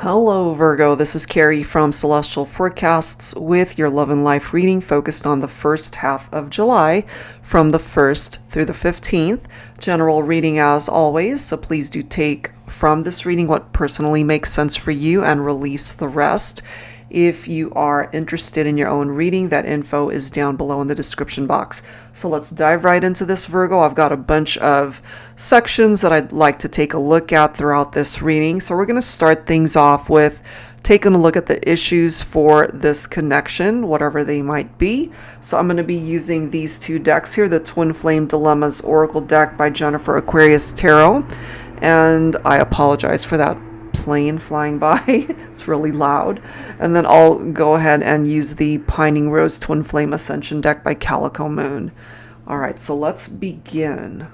Hello, Virgo. This is Carrie from Celestial Forecasts with your love and life reading focused on the first half of July from the 1st through the 15th. General reading as always, so please do take from this reading what personally makes sense for you and release the rest. If you are interested in your own reading, that info is down below in the description box. So let's dive right into this, Virgo. I've got a bunch of sections that I'd like to take a look at throughout this reading. So we're going to start things off with taking a look at the issues for this connection, whatever they might be. So I'm going to be using these two decks here, the Twin Flame Dilemmas Oracle deck by Jennifer Aquarius Tarot. And I apologize for that plane flying by. It's really loud. And then I'll go ahead and use the Pining Rose Twin Flame Ascension deck by Calico Moon. All right, so let's begin.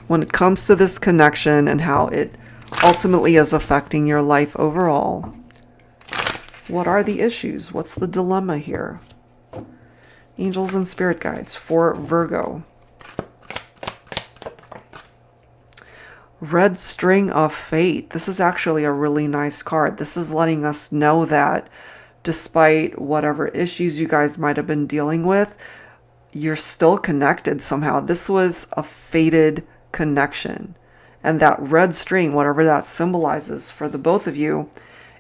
When it comes to this connection and how it ultimately is affecting your life overall, what are the issues? What's the dilemma here? Angels and spirit guides for Virgo. Red String of Fate. This is actually a really nice card. This is letting us know that despite whatever issues you guys might have been dealing with, you're still connected somehow. This was a fated connection. And that red string, whatever that symbolizes for the both of you,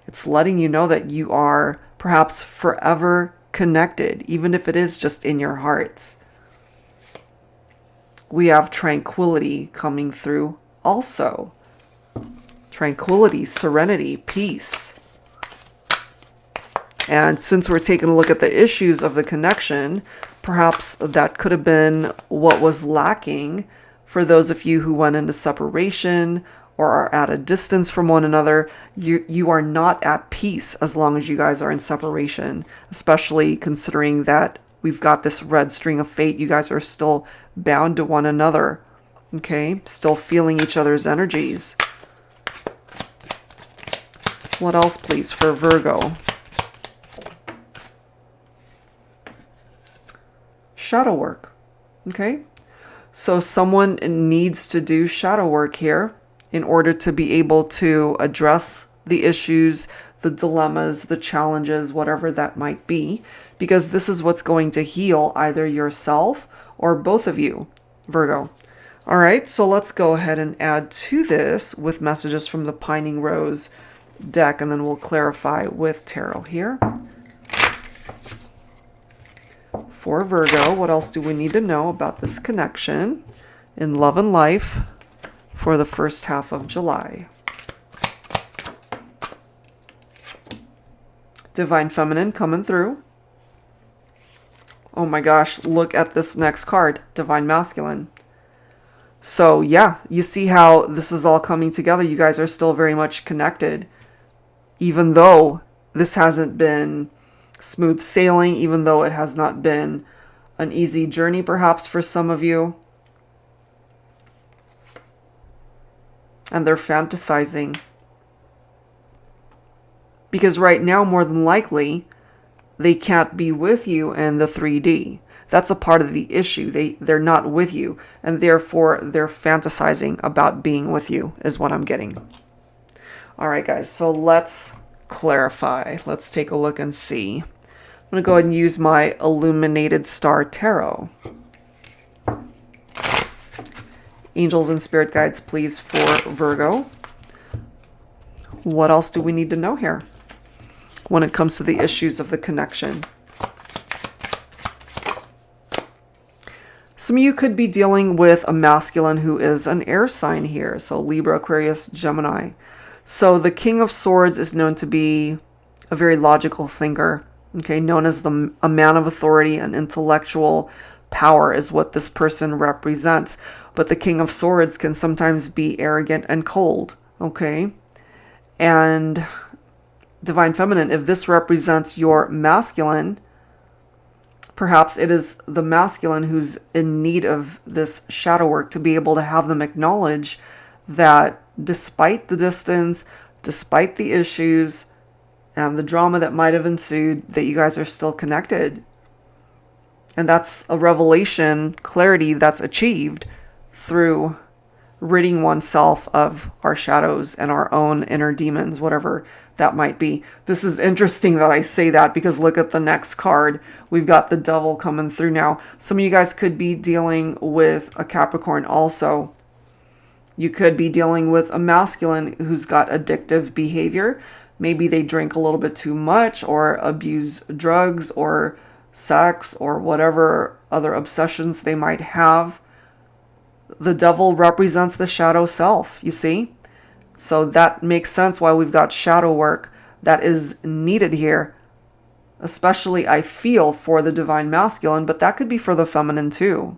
it's letting you know that you are perhaps forever connected, even if it is just in your hearts. We have tranquility coming through. Also, tranquility, serenity, peace. And since we're taking a look at the issues of the connection, perhaps that could have been what was lacking for those of you who went into separation or are at a distance from one another. You are not at peace as long as you guys are in separation, especially considering that we've got this red string of fate. You guys are still bound to one another. Okay, still feeling each other's energies. What else, please, for Virgo? Shadow work. Okay, so someone needs to do shadow work here in order to be able to address the issues, the dilemmas, the challenges, whatever that might be, because this is what's going to heal either yourself or both of you, Virgo. All right, so let's go ahead and add to this with messages from the Pining Rose deck, and then we'll clarify with tarot here. For Virgo, what else do we need to know about this connection in love and life for the first half of July? Divine Feminine coming through. Oh my gosh, look at this next card, Divine Masculine. So yeah, you see how this is all coming together. You guys are still very much connected, even though this hasn't been smooth sailing, even though it has not been an easy journey perhaps for some of you. And they're fantasizing. Because right now, more than likely, they can't be with you in the 3D. That's a part of the issue. They're not with you, and therefore they're fantasizing about being with you, is what I'm getting. All right, guys, so let's clarify. Let's take a look and see. I'm going to go ahead and use my Illuminated Star Tarot. Angels and spirit guides, please, for Virgo. What else do we need to know here when it comes to the issues of the connection? Some of you could be dealing with a masculine who is an air sign here. So Libra, Aquarius, Gemini. So the King of Swords is known to be a very logical thinker. Okay, known as a man of authority and intellectual power is what this person represents. But the King of Swords can sometimes be arrogant and cold. Okay, and Divine Feminine, if this represents your masculine, perhaps it is the masculine who's in need of this shadow work to be able to have them acknowledge that despite the distance, despite the issues and the drama that might have ensued, that you guys are still connected. And that's a revelation, clarity that's achieved through ridding oneself of our shadows and our own inner demons, whatever that might be. This is interesting that I say that because look at the next card. We've got the Devil coming through now. Some of you guys could be dealing with a Capricorn also. You could be dealing with a masculine who's got addictive behavior. Maybe they drink a little bit too much or abuse drugs or sex or whatever other obsessions they might have. The Devil represents the shadow self, you see? So that makes sense why we've got shadow work that is needed here. Especially, I feel, for the Divine Masculine, but that could be for the feminine too.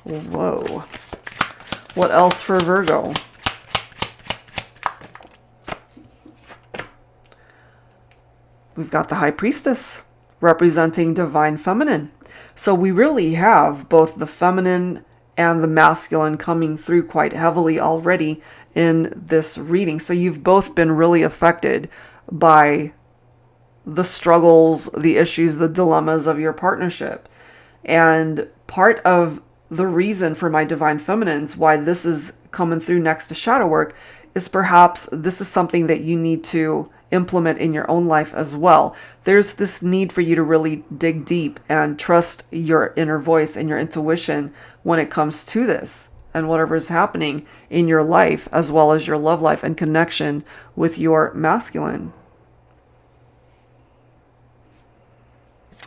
Whoa. What else for Virgo? We've got the High Priestess representing Divine Feminine. So we really have both the feminine and the masculine coming through quite heavily already in this reading. So you've both been really affected by the struggles, the issues, the dilemmas of your partnership. And part of the reason for my Divine Feminines, why this is coming through next to shadow work, is perhaps this is something that you need to implement in your own life as well. There's this need for you to really dig deep and trust your inner voice and your intuition when it comes to this and whatever is happening in your life, as well as your love life and connection with your masculine.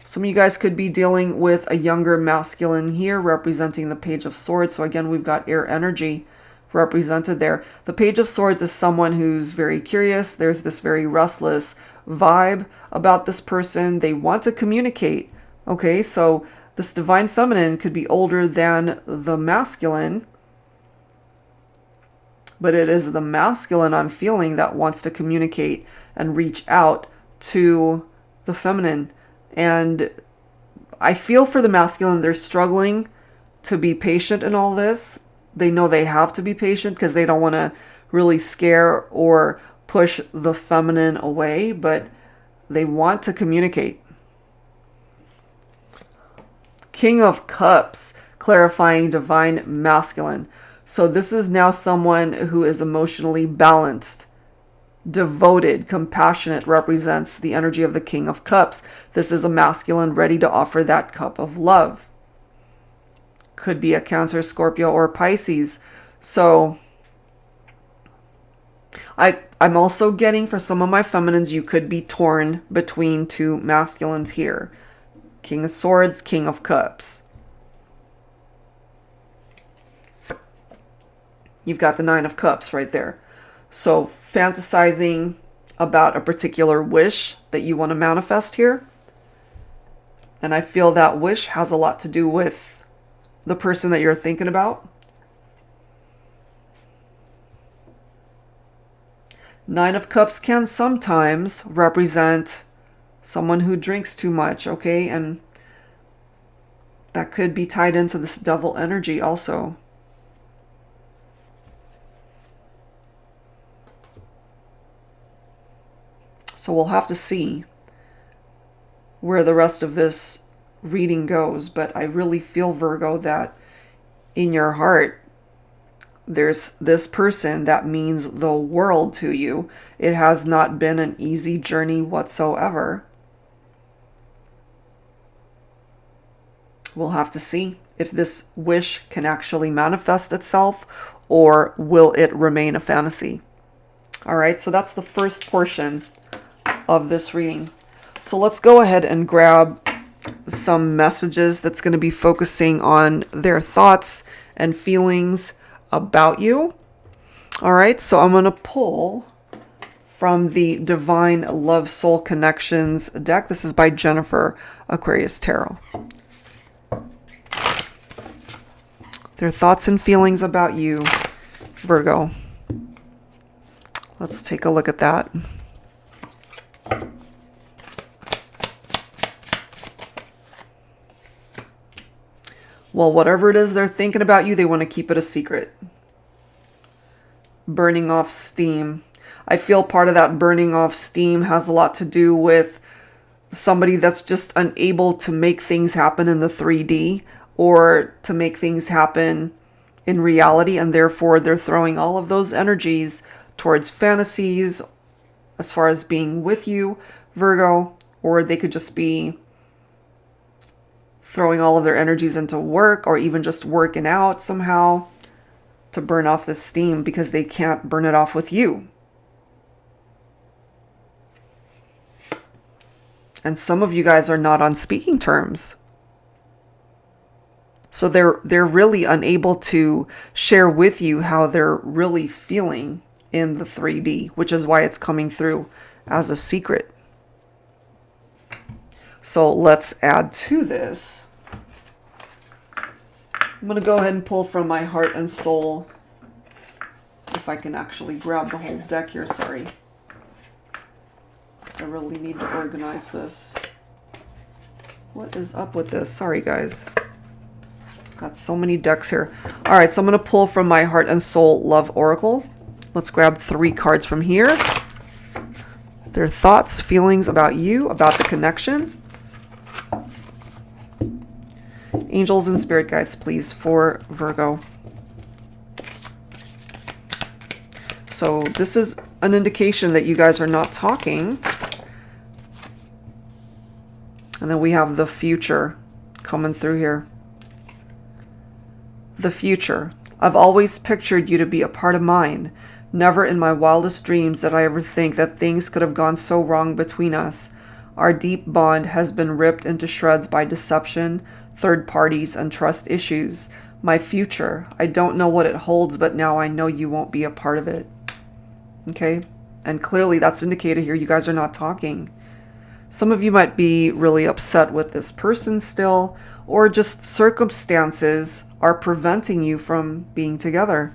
Some of you guys could be dealing with a younger masculine here representing the Page of Swords. So again, we've got air energy represented there. The Page of Swords is someone who's very curious. There's this very restless vibe about this person. They want to communicate. Okay, so this Divine Feminine could be older than the masculine, but it is the masculine I'm feeling that wants to communicate and reach out to the feminine. And I feel for the masculine, they're struggling to be patient in all this. They know they have to be patient because they don't want to really scare or push the feminine away, but they want to communicate. King of Cups, clarifying Divine Masculine. So this is now someone who is emotionally balanced, devoted, compassionate, represents the energy of the King of Cups. This is a masculine ready to offer that cup of love. Could be a Cancer, Scorpio, or Pisces. So I'm also getting, for some of my feminines, you could be torn between two masculines here. King of Swords, King of Cups. You've got the Nine of Cups right there. So fantasizing about a particular wish that you want to manifest here. And I feel that wish has a lot to do with the person that you're thinking about. Nine of Cups can sometimes represent someone who drinks too much, okay? And that could be tied into this Devil energy also. So we'll have to see where the rest of this reading goes, but I really feel, Virgo, that in your heart there's this person that means the world to you. It has not been an easy journey whatsoever. We'll have to see if this wish can actually manifest itself, or will it remain a fantasy. All right, so that's the first portion of this reading. So let's go ahead and grab some messages that's going to be focusing on their thoughts and feelings about you. All right, so I'm going to pull from the Divine Love Soul Connections deck. This is by Jennifer Aquarius Tarot. Their thoughts and feelings about you, Virgo. Let's take a look at that. Well, whatever it is they're thinking about you, they want to keep it a secret. Burning off steam. I feel part of that burning off steam has a lot to do with somebody that's just unable to make things happen in the 3D, or to make things happen in reality, and therefore they're throwing all of those energies towards fantasies as far as being with you, Virgo, or they could just be throwing all of their energies into work, or even just working out somehow to burn off the steam because they can't burn it off with you. And some of you guys are not on speaking terms. So they're really unable to share with you how they're really feeling in the 3D, which is why it's coming through as a secret. So let's add to this. I'm going to go ahead and pull from my heart and soul. If I can actually grab the whole deck here, sorry. I really need to organize this. What is up with this? Sorry, guys. Got so many decks here. All right, so I'm going to pull from my Heart and Soul Love Oracle. Let's grab 3 cards from here. Their thoughts, feelings about you, about the connection. Angels and spirit guides, please, for Virgo. So this is an indication that you guys are not talking. And then we have the future coming through here. The future. I've always pictured you to be a part of mine. Never in my wildest dreams did I ever think that things could have gone so wrong between us. Our deep bond has been ripped into shreds by deception, third parties, and trust issues. My future. I don't know what it holds, but now I know you won't be a part of it. Okay? And clearly that's indicated here you guys are not talking. Some of you might be really upset with this person still, or just circumstances are preventing you from being together.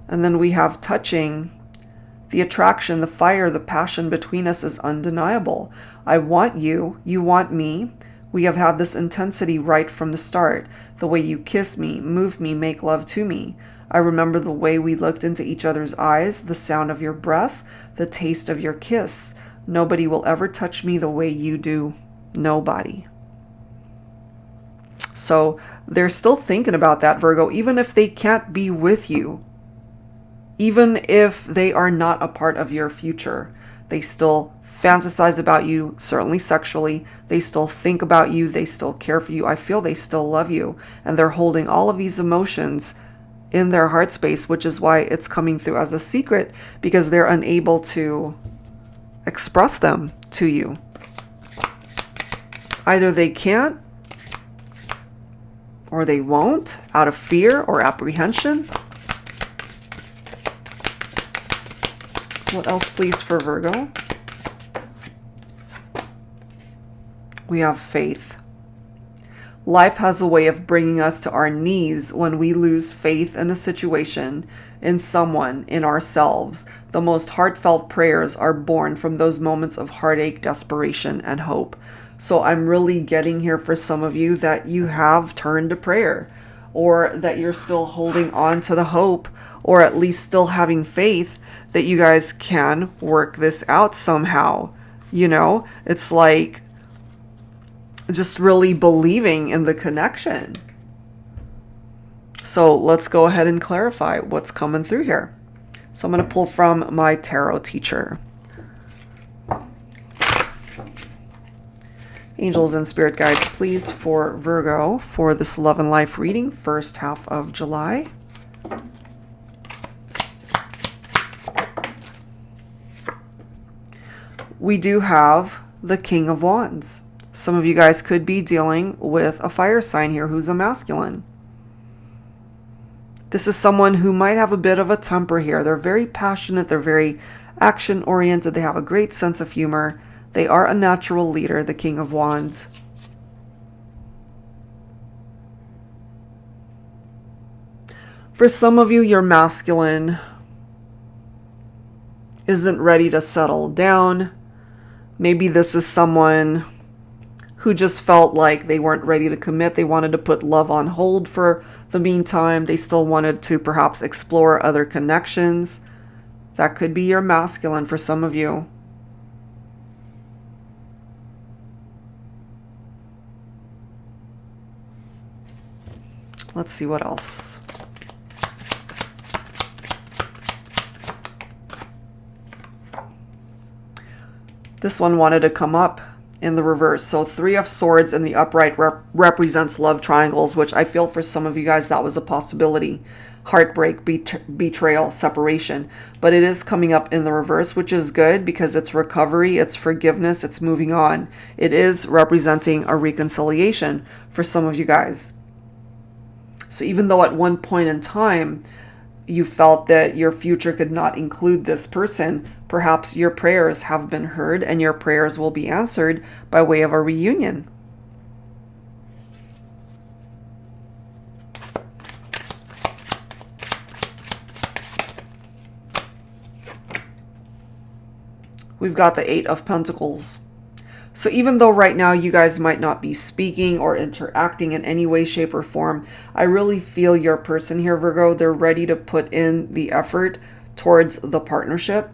And then we have touching. The attraction, the fire, the passion between us is undeniable. I want you, you want me. We have had this intensity right from the start. The way you kiss me, move me, make love to me. I remember the way we looked into each other's eyes, the sound of your breath, the taste of your kiss. Nobody will ever touch me the way you do. Nobody. So they're still thinking about that, Virgo, even if they can't be with you. Even if they are not a part of your future. They still fantasize about you, certainly sexually. They still think about you. They still care for you. I feel they still love you. And they're holding all of these emotions in their heart space, which is why it's coming through as a secret, because they're unable to express them to you. Either they can't, or they won't, out of fear or apprehension. What else, please, for Virgo? We have faith. Life has a way of bringing us to our knees when we lose faith in a situation, in someone, in ourselves. The most heartfelt prayers are born from those moments of heartache, desperation, and hope. So I'm really getting here for some of you that you have turned to prayer, or that you're still holding on to the hope, or at least still having faith that you guys can work this out somehow. You know, it's like just really believing in the connection. So let's go ahead and clarify what's coming through here. So I'm going to pull from my tarot teacher. Angels and spirit guides, please, for Virgo for this love and life reading, first half of July. We do have the King of Wands. Some of you guys could be dealing with a fire sign here who's a masculine. This is someone who might have a bit of a temper here. They're very passionate. They're very action-oriented. They have a great sense of humor. They are a natural leader, the King of Wands. For some of you, your masculine isn't ready to settle down. Maybe this is someone who just felt like they weren't ready to commit. They wanted to put love on hold for the meantime. They still wanted to perhaps explore other connections. That could be your masculine for some of you. Let's see what else. This one wanted to come up in the reverse. So 3 of Swords in the upright represents love triangles, which I feel for some of you guys that was a possibility. Heartbreak, betrayal, separation. But it is coming up in the reverse, which is good because it's recovery, it's forgiveness, it's moving on. It is representing a reconciliation for some of you guys. So even though at one point in time you felt that your future could not include this person, perhaps your prayers have been heard and your prayers will be answered by way of a reunion. We've got the 8 of Pentacles. So even though right now you guys might not be speaking or interacting in any way, shape, or form, I really feel your person here, Virgo, they're ready to put in the effort towards the partnership.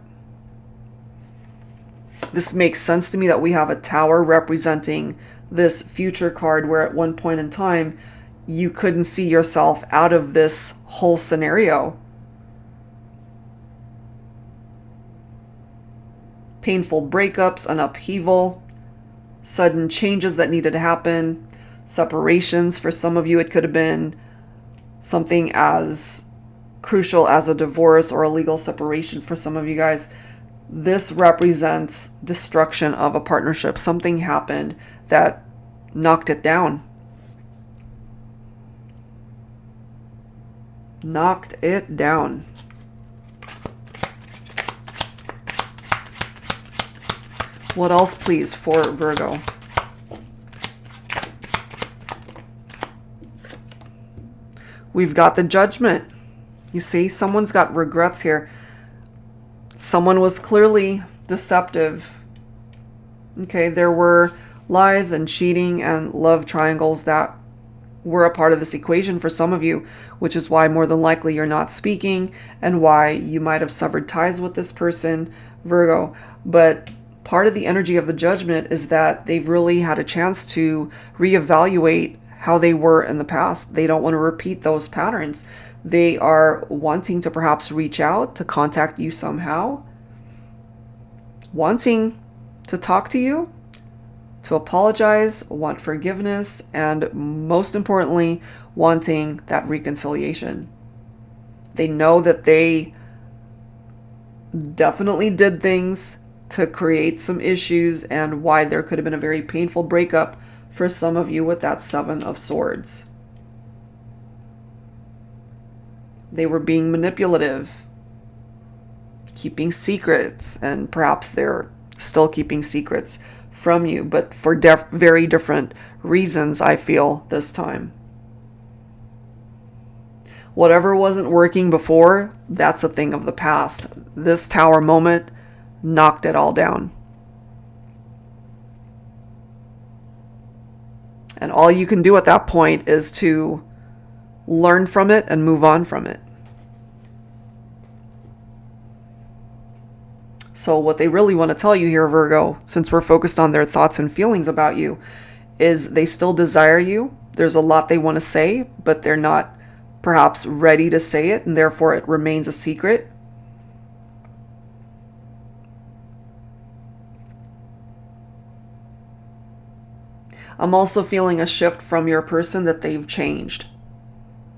This makes sense to me that we have a Tower representing this future card where at one point in time you couldn't see yourself out of this whole scenario. Painful breakups, an upheaval, sudden changes that needed to happen, separations. For some of you, it could have been something as crucial as a divorce or a legal separation. For some of you guys, this represents destruction of a partnership. Something happened that knocked it down. Knocked it down. What else, please, for Virgo? We've got the Judgment. You see, someone's got regrets here. Someone was clearly deceptive. Okay, there were lies and cheating and love triangles that were a part of this equation for some of you, which is why more than likely you're not speaking and why you might have severed ties with this person, Virgo. But part of the energy of the Judgment is that they've really had a chance to reevaluate how they were in the past. They don't want to repeat those patterns. They are wanting to perhaps reach out to contact you somehow, wanting to talk to you, to apologize, want forgiveness, and most importantly, wanting that reconciliation. They know that they definitely did things to create some issues and why there could have been a very painful breakup for some of you with that 7 of Swords. They were being manipulative, keeping secrets, and perhaps they're still keeping secrets from you, but for very different reasons, I feel, this time. Whatever wasn't working before, that's a thing of the past. This Tower moment knocked it all down. And all you can do at that point is to learn from it and move on from it. So what they really want to tell you here, Virgo, since we're focused on their thoughts and feelings about you, is they still desire you. There's a lot they want to say, but they're not perhaps ready to say it, and therefore it remains a secret. I'm also feeling a shift from your person that they've changed.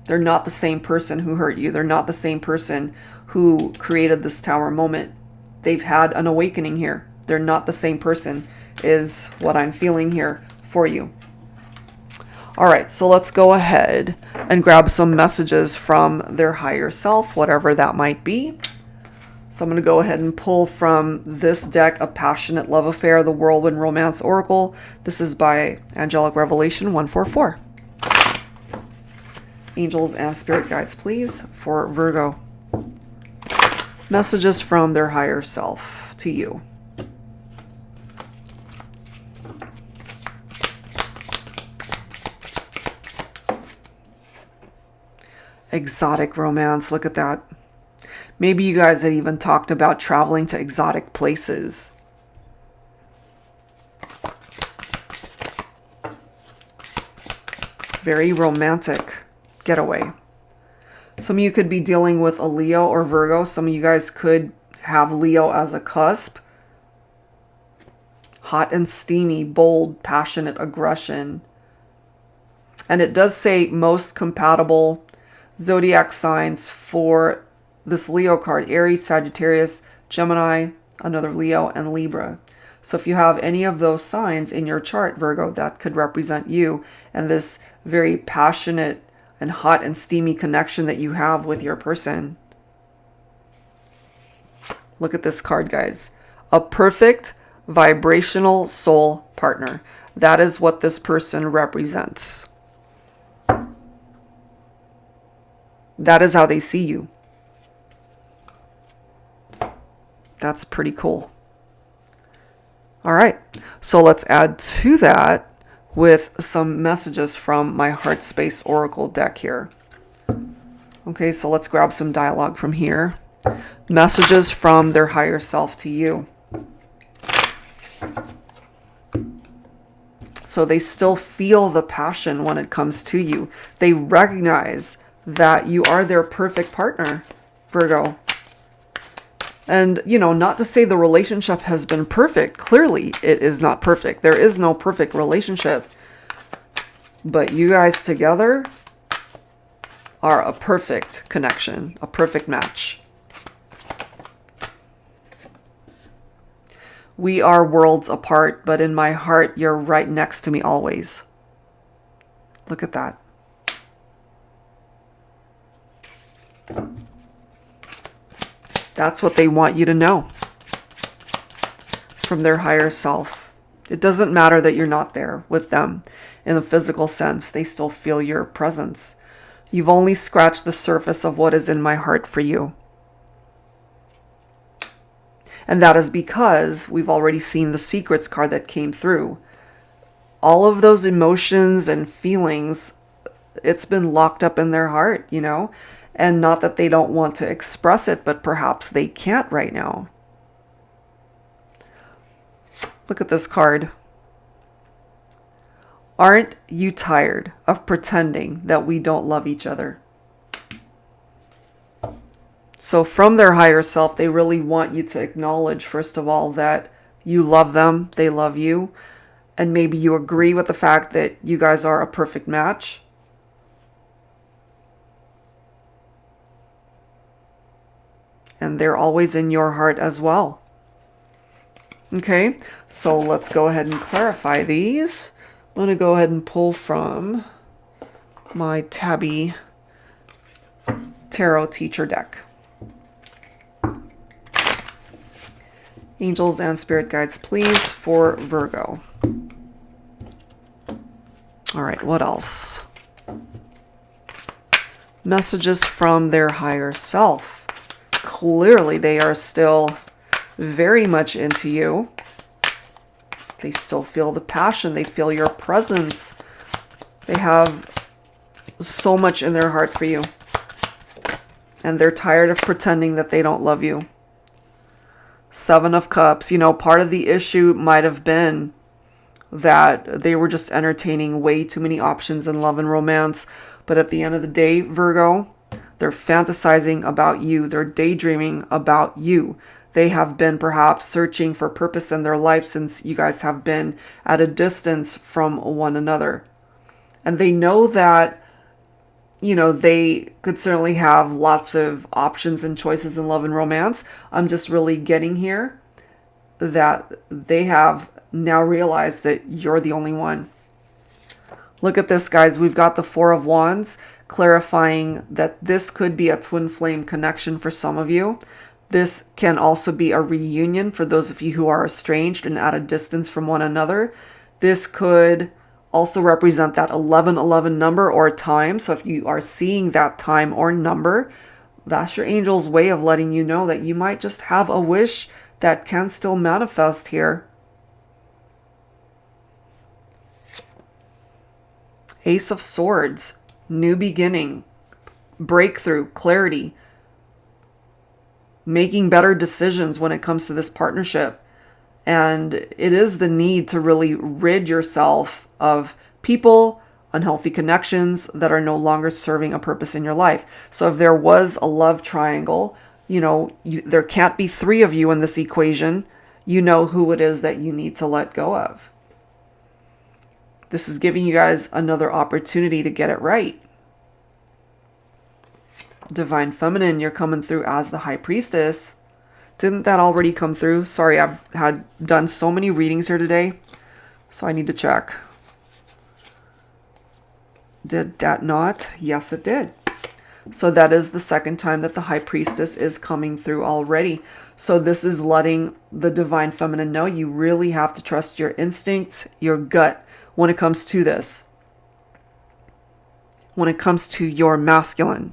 They're not the same person who hurt you. They're not the same person who created this Tower moment. They've had an awakening here. They're not the same person is what I'm feeling here for you. All right, so let's go ahead and grab some messages from their higher self, whatever that might be. So I'm going to go ahead and pull from this deck, A Passionate Love Affair, the Whirlwind Romance Oracle. This is by Angelic Revelation 144. Angels and spirit guides, please, for Virgo. Messages from their higher self to you. Exotic romance, look at that. Maybe you guys had even talked about traveling to exotic places. Very romantic. Get away. Some of you could be dealing with a Leo or Virgo. Some of you guys could have Leo as a cusp. Hot and steamy, bold, passionate aggression. And it does say most compatible zodiac signs for this Leo card: Aries, Sagittarius, Gemini, another Leo, and Libra. So if you have any of those signs in your chart, Virgo, that could represent you and this very passionate and hot and steamy connection that you have with your person. Look at this card, guys. A perfect vibrational soul partner. That is what this person represents. That is how they see you. That's pretty cool. All right, so let's add to that with some messages from my Heart Space Oracle deck here. Okay, so let's grab some dialogue from here. Messages from their higher self to you. So they still feel the passion when it comes to you. They recognize that you are their perfect partner, Virgo. And, you know, not to say the relationship has been perfect. Clearly, it is not perfect. There is no perfect relationship. But you guys together are a perfect connection, a perfect match. We are worlds apart, but in my heart, you're right next to me always. Look at that. That's what they want you to know from their higher self. It doesn't matter that you're not there with them in a physical sense. They still feel your presence. You've only scratched the surface of what is in my heart for you. And that is because we've already seen the secrets card that came through. All of those emotions and feelings, it's been locked up in their heart, you know? And not that they don't want to express it, but perhaps they can't right now. Look at this card. Aren't you tired of pretending that we don't love each other? So from their higher self, they really want you to acknowledge, first of all, that you love them, they love you, and maybe you agree with the fact that you guys are a perfect match. And they're always in your heart as well. Okay, so let's go ahead and clarify these. I'm going to go ahead and pull from my Tabby Tarot Teacher deck. Angels and Spirit Guides, please, for Virgo. All right, what else? Messages from their higher self. Clearly, they are still very much into you. They still feel the passion. They feel your presence. They have so much in their heart for you. And they're tired of pretending that they don't love you. Seven of Cups. You know, part of the issue might have been that they were just entertaining way too many options in love and romance. But at the end of the day, Virgo, they're fantasizing about you. They're daydreaming about you. They have been perhaps searching for purpose in their life since you guys have been at a distance from one another. And they know that, you know, they could certainly have lots of options and choices in love and romance. I'm just really getting here that they have now realized that you're the only one. Look at this, guys. We've got the Four of Wands, clarifying that this could be a twin flame connection for some of you. This can also be a reunion for those of you who are estranged and at a distance from one another. This could also represent that 1111 number or time. So if you are seeing that time or number, that's your angel's way of letting you know that you might just have a wish that can still manifest here. Ace of Swords, new beginning, breakthrough, clarity, making better decisions when it comes to this partnership. And it is the need to really rid yourself of people, unhealthy connections that are no longer serving a purpose in your life. So if there was a love triangle, there can't be three of you in this equation. You know who it is that you need to let go of. This is giving you guys another opportunity to get it right. Divine Feminine, you're coming through as the High Priestess. Didn't that already come through? Sorry, I've done so many readings here today, so I need to check. Did that not? Yes, it did. So that is the second time that the High Priestess is coming through already. So this is letting the Divine Feminine know you really have to trust your instincts, your gut when it comes to this. When it comes to your masculine.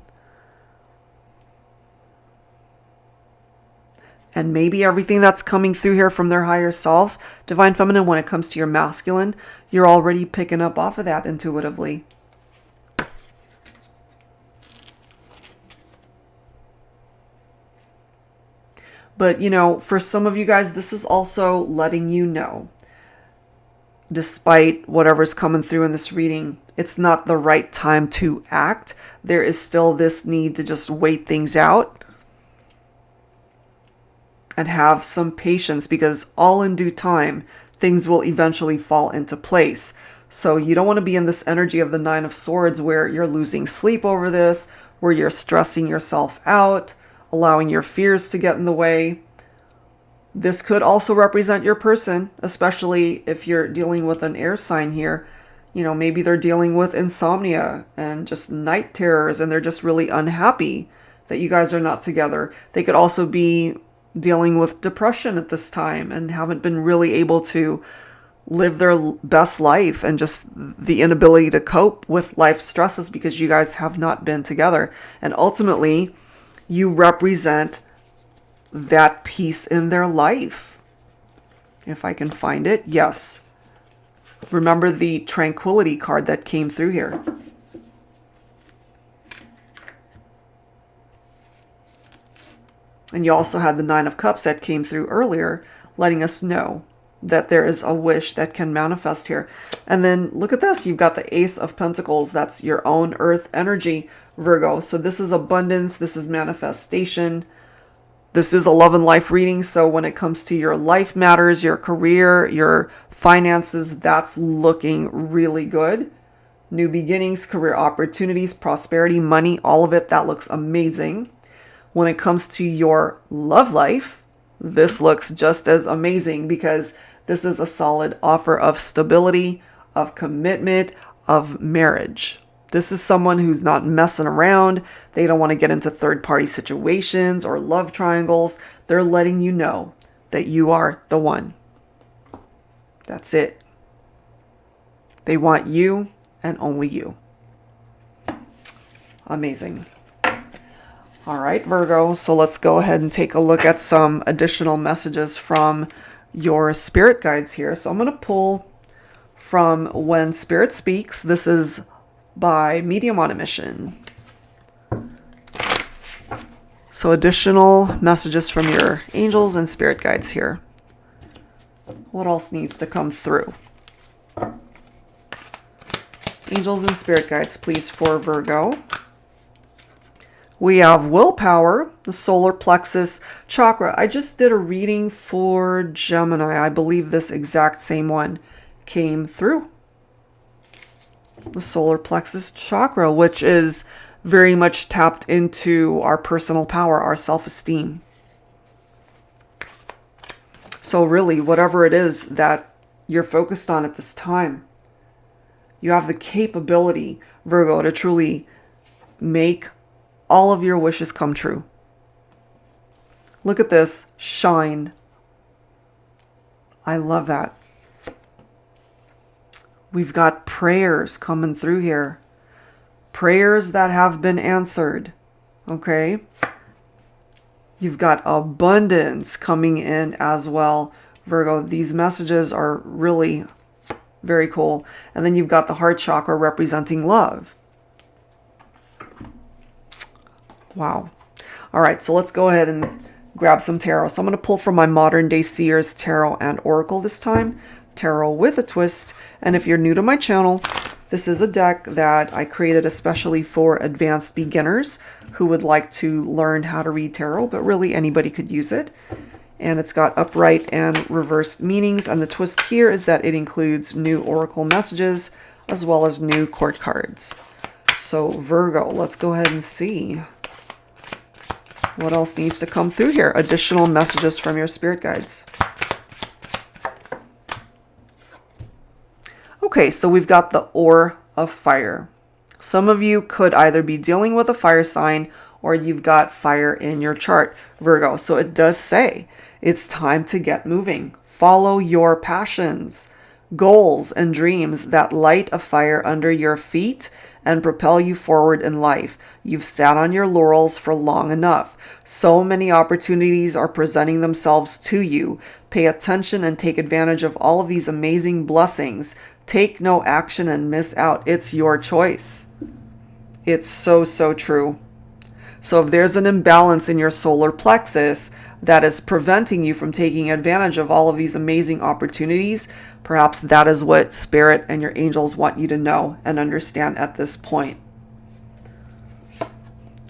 And maybe everything that's coming through here from their higher self, Divine Feminine, when it comes to your masculine, you're already picking up off of that intuitively. But, for some of you guys, this is also letting you know, despite whatever's coming through in this reading, it's not the right time to act. There is still this need to just wait things out and have some patience, because all in due time, things will eventually fall into place. So you don't want to be in this energy of the Nine of Swords where you're losing sleep over this, where you're stressing yourself out, allowing your fears to get in the way. This could also represent your person, especially if you're dealing with an air sign here. Maybe they're dealing with insomnia and just night terrors, and they're just really unhappy that you guys are not together. They could also be dealing with depression at this time and haven't been really able to live their best life, and just the inability to cope with life stresses because you guys have not been together. And ultimately, you represent that peace in their life. If I can find it. Yes. Remember the Tranquility card that came through here. And you also had the Nine of Cups that came through earlier, letting us know that there is a wish that can manifest here. And then look at this. You've got the Ace of Pentacles. That's your own earth energy, Virgo. So this is abundance. This is manifestation. This is a love and life reading. So when it comes to your life matters, your career, your finances, that's looking really good. New beginnings, career opportunities, prosperity, money, all of it, that looks amazing. When it comes to your love life, this looks just as amazing, because this is a solid offer of stability, of commitment, of marriage. This is someone who's not messing around. They don't want to get into third-party situations or love triangles. They're letting you know that you are the one. That's it. They want you and only you. Amazing. All right, Virgo. So let's go ahead and take a look at some additional messages from your spirit guides here. So I'm going to pull from When Spirit Speaks. This is by Medium on a Mission. So additional messages from your angels and spirit guides here. What else needs to come through? Angels and spirit guides, please, for Virgo. We have willpower, the solar plexus chakra. I just did a reading for Gemini. I believe this exact same one came through. The solar plexus chakra, which is very much tapped into our personal power, our self-esteem. So really, whatever it is that you're focused on at this time, you have the capability, Virgo, to truly make all of your wishes come true. Look at this. Shine. I love that. We've got prayers coming through here. Prayers that have been answered. Okay? You've got abundance coming in as well, Virgo. These messages are really very cool. And then you've got the heart chakra representing love. Wow. All right, so let's go ahead and grab some tarot. So I'm going to pull from my Modern Day Seers Tarot and Oracle this time. Tarot with a twist. And if you're new to my channel, This is a deck that I created especially for advanced beginners who would like to learn how to read tarot, but really anybody could use it. And it's got upright and reversed meanings. And the twist here is that it includes new oracle messages as well as new court cards. So Virgo, let's go ahead and see what else needs to come through here. Additional messages from your spirit guides. Okay, so we've got the Oar of Fire. Some of you could either be dealing with a fire sign or you've got fire in your chart, Virgo. So it does say it's time to get moving. Follow your passions, goals, and dreams that light a fire under your feet and propel you forward in life. You've sat on your laurels for long enough. So many opportunities are presenting themselves to you. Pay attention and take advantage of all of these amazing blessings. Take no action and miss out. It's your choice. It's so, so true. So if there's an imbalance in your solar plexus that is preventing you from taking advantage of all of these amazing opportunities, perhaps that is what Spirit and your angels want you to know and understand at this point.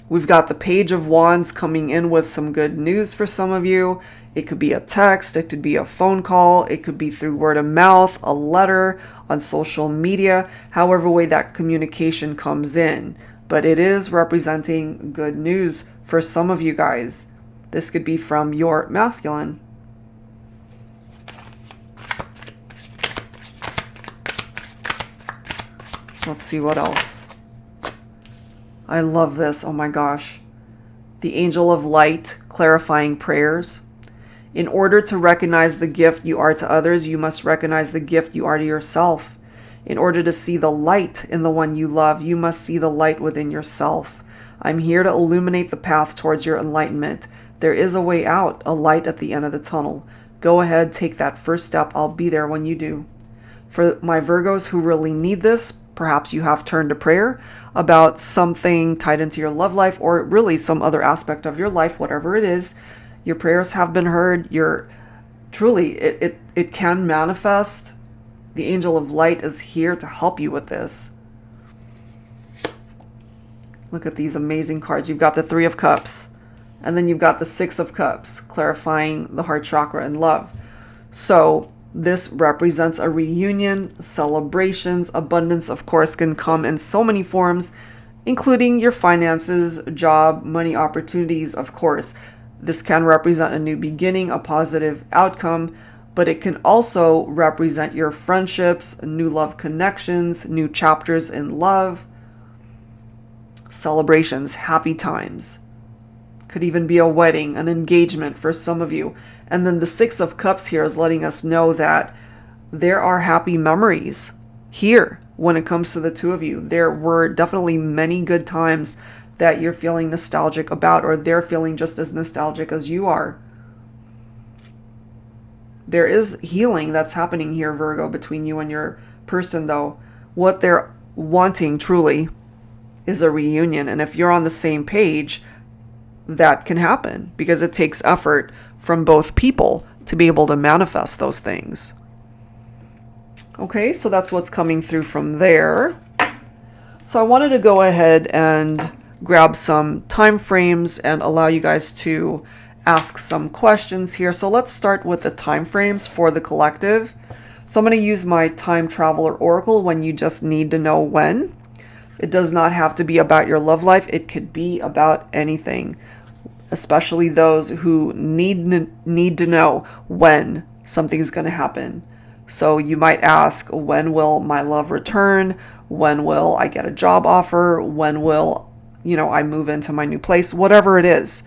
We've got the Page of Wands coming in with some good news for some of you. It could be a text, it could be a phone call, it could be through word of mouth, a letter, on social media, however way that communication comes in. But it is representing good news for some of you guys. This could be from your masculine. Let's see what else. I love this. Oh my gosh. The Angel of Light, clarifying prayers. In order to recognize the gift you are to others, you must recognize the gift you are to yourself. In order to see the light in the one you love, you must see the light within yourself. I'm here to illuminate the path towards your enlightenment. There is a way out, a light at the end of the tunnel. Go ahead, take that first step. I'll be there when you do. For my Virgos who really need this, perhaps you have turned to prayer about something tied into your love life or really some other aspect of your life, whatever it is. Your prayers have been heard. It can manifest. The Angel of Light is here to help you with this. Look at these amazing cards. You've got the Three of Cups. And then you've got the Six of Cups, clarifying the heart chakra and love. So this represents a reunion, celebrations, abundance, of course, can come in so many forms, including your finances, job, money opportunities, of course. This can represent a new beginning, a positive outcome, but it can also represent your friendships, new love connections, new chapters in love, celebrations, happy times. Could even be a wedding, an engagement for some of you. And then the Six of Cups here is letting us know that there are happy memories here when it comes to the two of you. There were definitely many good times that you're feeling nostalgic about, or they're feeling just as nostalgic as you are. There is healing that's happening here, Virgo, between you and your person, though. What they're wanting truly is a reunion. And if you're on the same page, that can happen because it takes effort from both people to be able to manifest those things. Okay, so that's what's coming through from there. So I wanted to go ahead and grab some time frames and allow you guys to ask some questions here. So let's start with the time frames for the collective. So I'm going to use my Time Traveler Oracle when you just need to know when. It does not have to be about your love life. It could be about anything, especially those who need to know when something's going to happen. So you might ask, when will my love return? When will I get a job offer? When will, I move into my new place? Whatever it is,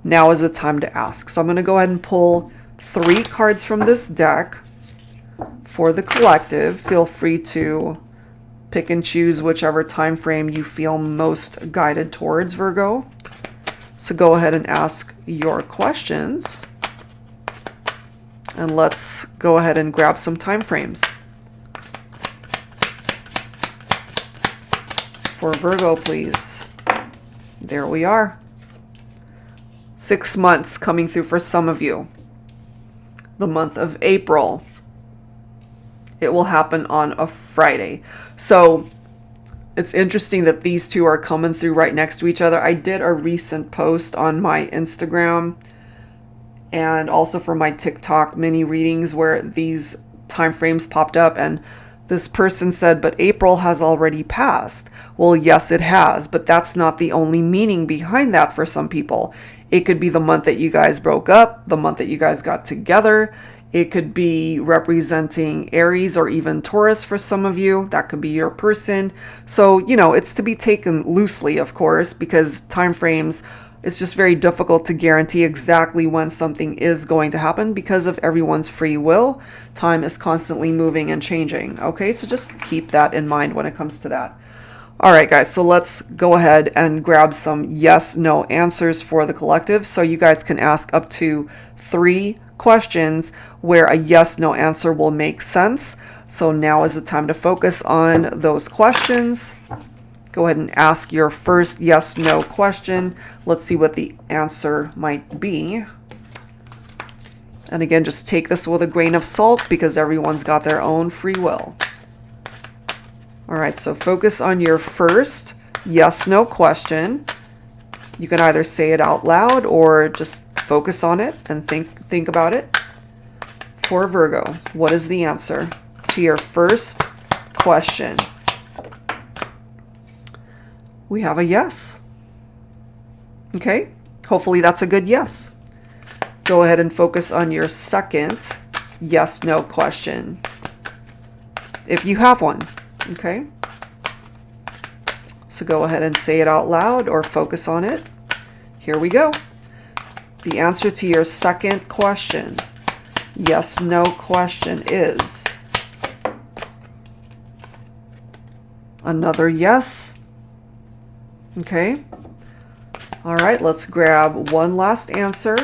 now is the time to ask. So I'm going to go ahead and pull 3 cards from this deck for the collective. Feel free to pick and choose whichever time frame you feel most guided towards, Virgo. So go ahead and ask your questions. And let's go ahead and grab some time frames. For Virgo, please. There we are. 6 months coming through for some of you. The month of April. It will happen on a Friday. So It's interesting that these two are coming through right next to each other. I did a recent post on my Instagram and also for my TikTok mini readings where these time frames popped up, and this person said, but April has already passed. Well, yes, it has, but that's not the only meaning behind that for some people. It could be the month that you guys broke up, the month that you guys got together. It could be representing Aries or even Taurus for some of you. That could be your person. So, it's to be taken loosely, of course, because time frames, it's just very difficult to guarantee exactly when something is going to happen because of everyone's free will. Time is constantly moving and changing. Okay, so just keep that in mind when it comes to that. All right, guys, so let's go ahead and grab some yes, no answers for the collective. So you guys can ask up to 3 questions where a yes, no answer will make sense. So now is the time to focus on those questions. Go ahead and ask your first yes, no question. Let's see what the answer might be. And again, just take this with a grain of salt because everyone's got their own free will. All right, so focus on your first yes, no question. You can either say it out loud or just focus on it and think about it. For Virgo, what is the answer to your first question? We have a yes. Okay, hopefully that's a good yes. Go ahead and focus on your second yes, no question, if you have one. Okay, so go ahead and say it out loud or focus on it. Here we go. The answer to your second question, yes, no question, is another yes. Okay. All right, let's grab one last answer,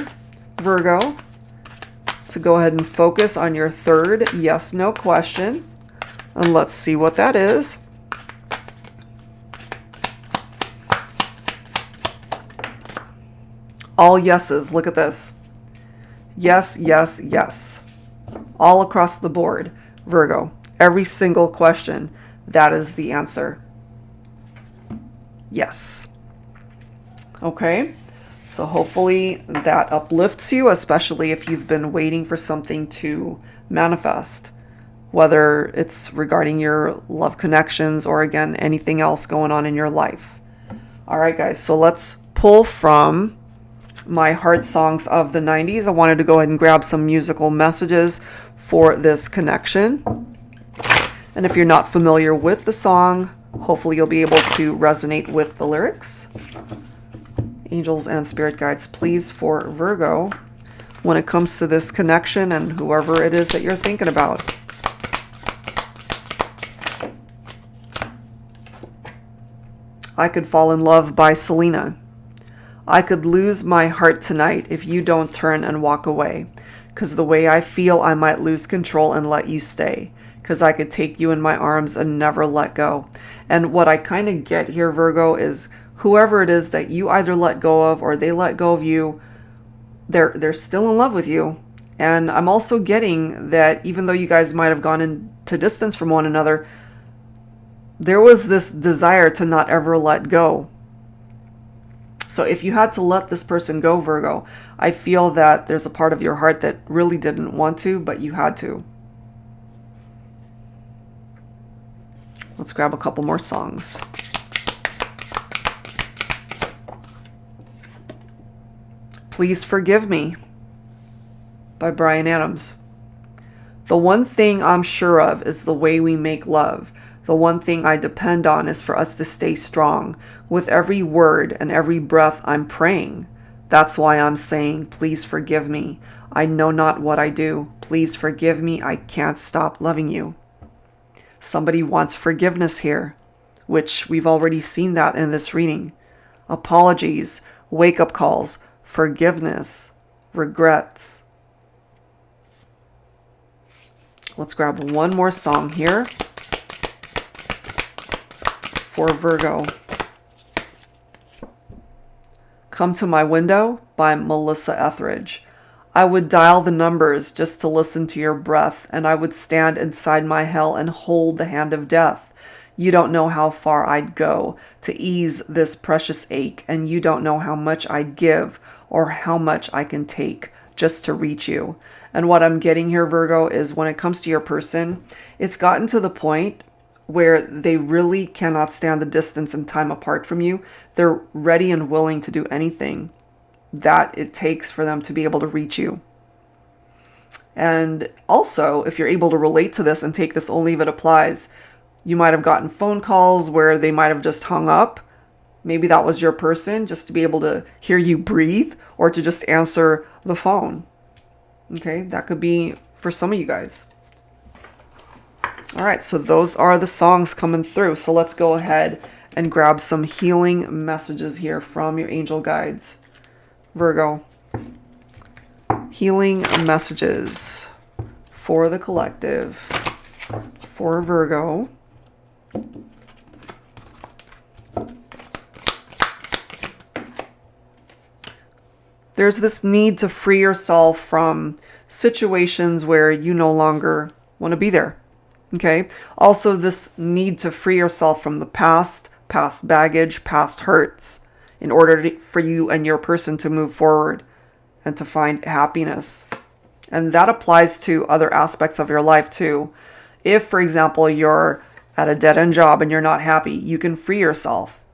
Virgo. So go ahead and focus on your third yes, no question. And let's see what that is. All yeses. Look at this. Yes, yes, yes. All across the board, Virgo. Every single question, that is the answer. Yes. Okay. So hopefully that uplifts you, especially if you've been waiting for something to manifest, whether it's regarding your love connections or, again, anything else going on in your life. All right, guys. So let's pull from my heart songs of the 90s. I wanted to go ahead and grab some musical messages for this connection. And if you're not familiar with the song, hopefully you'll be able to resonate with the lyrics. Angels and spirit guides, please, for Virgo, when it comes to this connection and whoever it is that you're thinking about. I Could Fall in Love by Selena. I could lose my heart tonight if you don't turn and walk away. 'Cause the way I feel, I might lose control and let you stay. 'Cause I could take you in my arms and never let go. And what I kind of get here, Virgo, is whoever it is that you either let go of or they let go of you, they're still in love with you. And I'm also getting that even though you guys might have gone into distance from one another, there was this desire to not ever let go. So if you had to let this person go, Virgo, I feel that there's a part of your heart that really didn't want to, but you had to. Let's grab a couple more songs. Please Forgive Me by Bryan Adams. The one thing I'm sure of is the way we make love. The one thing I depend on is for us to stay strong. With every word and every breath I'm praying. That's why I'm saying, please forgive me. I know not what I do. Please forgive me. I can't stop loving you. Somebody wants forgiveness here, which we've already seen that in this reading. Apologies, wake-up calls, forgiveness, regrets. Let's grab one more song here for Virgo. Come to My Window by Melissa Etheridge. I would dial the numbers just to listen to your breath, and I would stand inside my hell and hold the hand of death. You don't know how far I'd go to ease this precious ache, and you don't know how much I'd give or how much I can take just to reach you. And what I'm getting here, Virgo, is when it comes to your person, it's gotten to the point where they really cannot stand the distance and time apart from you. They're ready and willing to do anything that it takes for them to be able to reach you. And also, if you're able to relate to this and take this only if it applies, you might have gotten phone calls where they might have just hung up. Maybe that was your person, just to be able to hear you breathe or to just answer the phone. Okay, that could be for some of you guys. All right, so those are the songs coming through. So let's go ahead and grab some healing messages here from your angel guides. Virgo. Healing messages for the collective. For Virgo. There's this need to free yourself from situations where you no longer want to be there. Okay. Also, this need to free yourself from the past baggage, past hurts, in order for you and your person to move forward and to find happiness. And that applies to other aspects of your life too. If, for example, you're at a dead-end job and you're not happy, you can free yourself.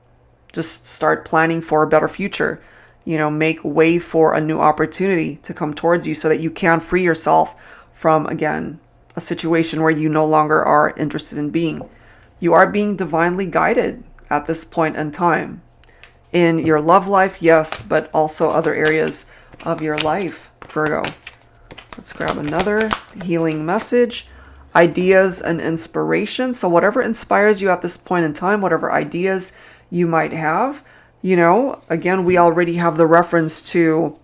Just start planning for a better future. Make way for a new opportunity to come towards you so that you can free yourself from, again, a situation where you no longer are interested in being. You are being divinely guided at this point in time. In your love life, yes, but also other areas of your life, Virgo. Let's grab another healing message. Ideas and inspiration. So whatever inspires you at this point in time, whatever ideas you might have, again, we already have the reference to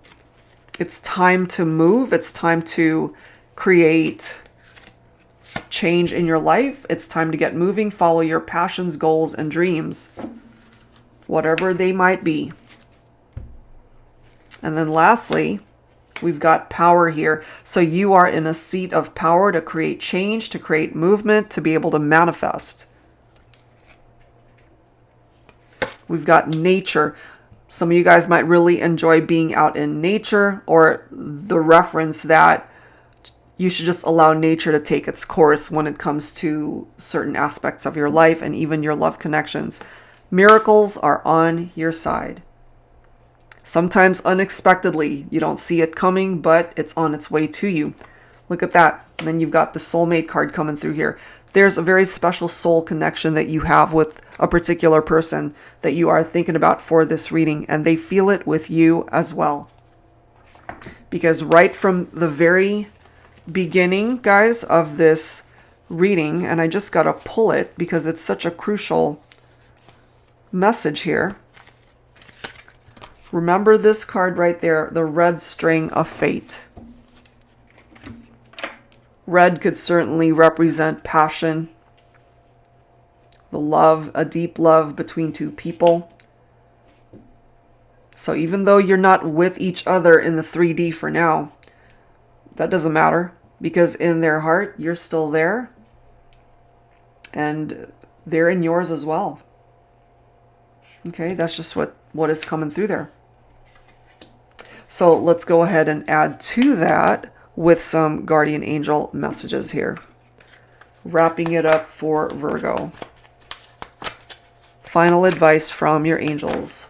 it's time to move. It's time to create change in your life. It's time to get moving, follow your passions, goals, and dreams, whatever they might be. And then lastly, we've got power here. So you are in a seat of power to create change, to create movement, to be able to manifest. We've got nature. Some of you guys might really enjoy being out in nature, or the reference that you should just allow nature to take its course when it comes to certain aspects of your life and even your love connections. Miracles are on your side. Sometimes unexpectedly, you don't see it coming, but it's on its way to you. Look at that. And then you've got the soulmate card coming through here. There's a very special soul connection that you have with a particular person that you are thinking about for this reading, and they feel it with you as well. Because right from the very beginning, guys, of this reading, and I just got to pull it because it's such a crucial message here. Remember this card right there, the red string of fate. Red could certainly represent passion, the love, a deep love between two people. So even though you're not with each other in the 3D for now, that doesn't matter, because in their heart, you're still there, and they're in yours as well. Okay, that's just what is coming through there. So let's go ahead and add to that with some guardian angel messages here. Wrapping it up for Virgo. Final advice from your angels.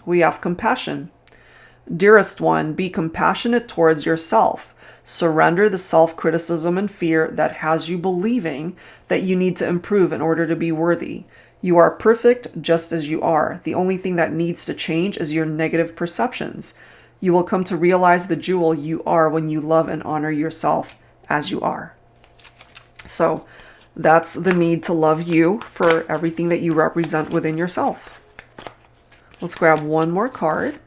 We have compassion. Dearest one, be compassionate towards yourself. Surrender the self-criticism and fear that has you believing that you need to improve in order to be worthy. You are perfect just as you are. The only thing that needs to change is your negative perceptions. You will come to realize the jewel you are when you love and honor yourself as you are. So that's the need to love you for everything that you represent within yourself. Let's grab one more card.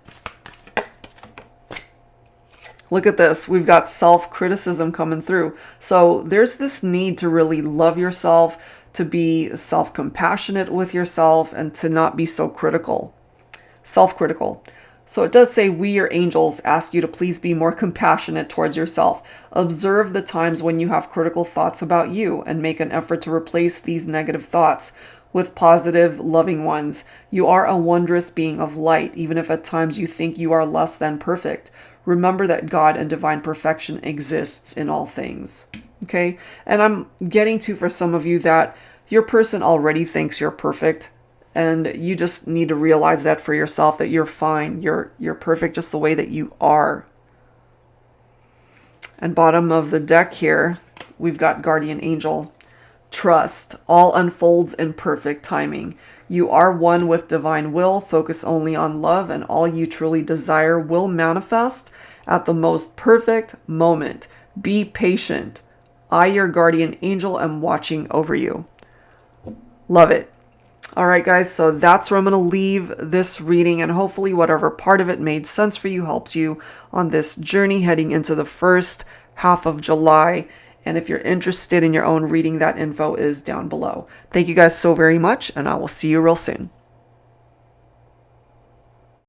Look at this. We've got self-criticism coming through. So there's this need to really love yourself, to be self-compassionate with yourself, and to not be so critical. Self-critical. So it does say, we, your angels, ask you to please be more compassionate towards yourself. Observe the times when you have critical thoughts about you and make an effort to replace these negative thoughts with positive, loving ones. You are a wondrous being of light, even if at times you think you are less than perfect. Remember that God and divine perfection exists in all things. Okay? And I'm getting to, for some of you, that your person already thinks you're perfect. And you just need to realize that for yourself, that you're fine. You're perfect just the way that you are. And bottom of the deck here, we've got Guardian Angel. Trust. All unfolds in perfect timing. You are one with divine will. Focus only on love, and all you truly desire will manifest at the most perfect moment. Be patient. I, your guardian angel, am watching over you. Love it. All right, guys, so that's where I'm going to leave this reading, and hopefully whatever part of it made sense for you helps you on this journey heading into the first half of July. And if you're interested in your own reading, that info is down below. Thank you guys so very much, and I will see you real soon.